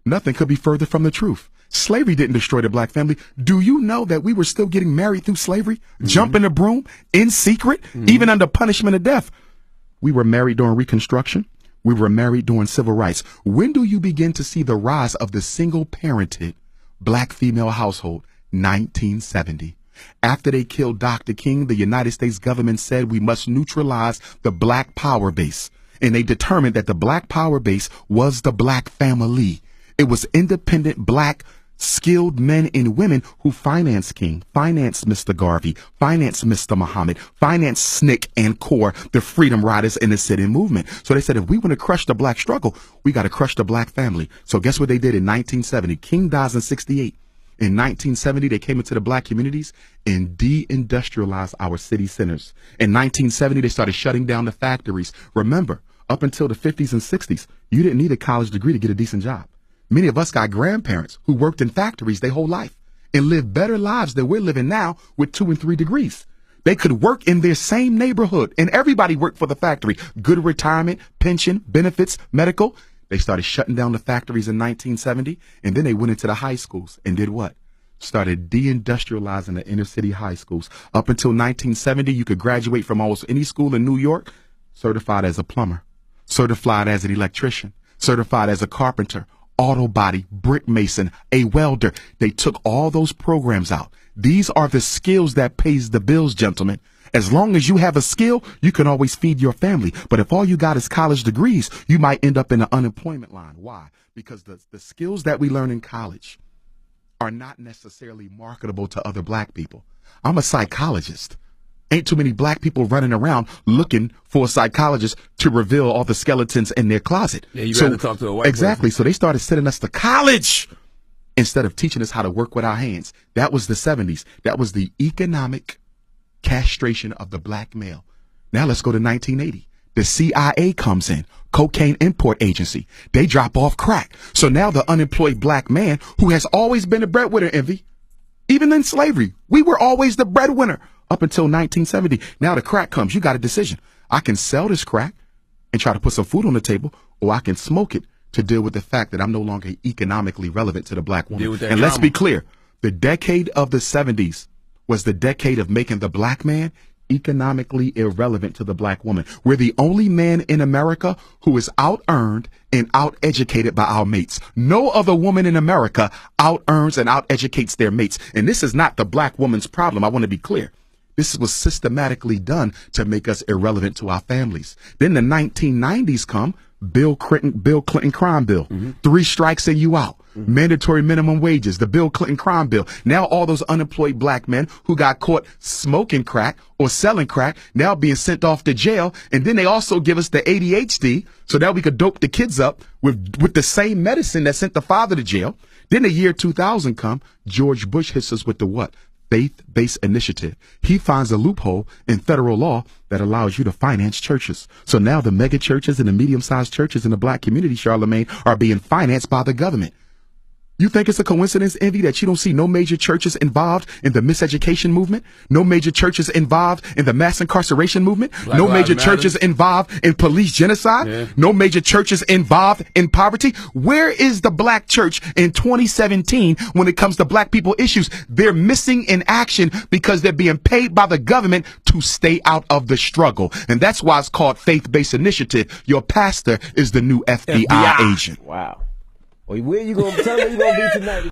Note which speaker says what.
Speaker 1: Nothing could be further from the truth. Slavery didn't destroy the black family. Do you know that we were still getting married through slavery? Jumping the broom in secret, even under punishment of death. We were married during Reconstruction. We were married during civil rights. When do you begin to see the rise of the single-parented black female household? 1970. After they killed Dr. King, the United States government said we must neutralize the black power base. And they determined that the black power base was the black family. It was independent black skilled men and women who financed King, financed Mr. Garvey, financed Mr. Muhammad, financed SNCC and CORE, the Freedom Riders and the sit-in movement. So they said, if we want to crush the black struggle, we got to crush the black family. So guess what they did in 1970? King dies in 68. In 1970, they came into the black communities and de-industrialized our city centers. In 1970, they started shutting down the factories. Remember, up until the 50s and 60s, you didn't need a college degree to get a decent job. Many of us got grandparents who worked in factories their whole life and lived better lives than we're living now with 2 and 3 degrees. They could work in their same neighborhood, and everybody worked for the factory. Good retirement, pension, benefits, medical. They started shutting down the factories in 1970, and then they went into the high schools and did what? Started deindustrializing the inner city high schools. Up until 1970, you could graduate from almost any school in New York certified as a plumber, certified as an electrician, certified as a carpenter, auto body, brick mason, a welder. They took all those programs out. These are the skills that pays the bills, gentlemen. As long as you have a skill, you can always feed your family. But if all you got is college degrees, you might end up in the unemployment line. Why? Because the skills that we learn in college are not necessarily marketable to other black people. I'm a psychologist. Ain't too many black people running around looking for a psychologist to reveal all the skeletons in their closet.
Speaker 2: Yeah, you got to talk to a white
Speaker 1: Exactly.
Speaker 2: person.
Speaker 1: So they started sending us to college instead of teaching us how to work with our hands. That was the 70s. That was the economic castration of the black male. Now let's go to 1980. The CIA comes in, cocaine import agency. They drop off crack. So now the unemployed black man who has always been a breadwinner, Envy, even in slavery, we were always the breadwinner up until 1970. Now the crack comes. You got a decision. I can sell this crack and try to put some food on the table, or I can smoke it to deal with the fact that I'm no longer economically relevant to the black woman. And let's be clear, the decade of the 70s was the decade of making the black man economically irrelevant to the black woman. We're the only man in America who is out-earned and out-educated by our mates. No other woman in America out-earns and out-educates their mates. And this is not the black woman's problem. I want to be clear. This was systematically done to make us irrelevant to our families. Then the 1990s come, Bill Clinton crime bill, 3 strikes and you out. Mandatory minimum wages, the Bill Clinton crime bill. Now all those unemployed black men who got caught smoking crack or selling crack now being sent off to jail. And then they also give us the ADHD so that we could dope the kids up with the same medicine that sent the father to jail. Then the year 2000 come, George Bush hits us with the what? Faith-based initiative. He finds a loophole in federal law that allows you to finance churches. So now the mega churches and the medium-sized churches in the black community, Charlemagne, are being financed by the government. You think it's a coincidence, Envy, that you don't see no major churches involved in the miseducation movement? No major churches involved in the mass incarceration movement? No major churches involved in police genocide? Yeah. No major churches involved in poverty? Where is the black church in 2017 when it comes to black people issues? They're missing in action because they're being paid by the government to stay out of the struggle. And that's why it's called faith-based initiative. Your pastor is the new FBI agent.
Speaker 2: Wow. Well, where you going to tell me you going to be tonight?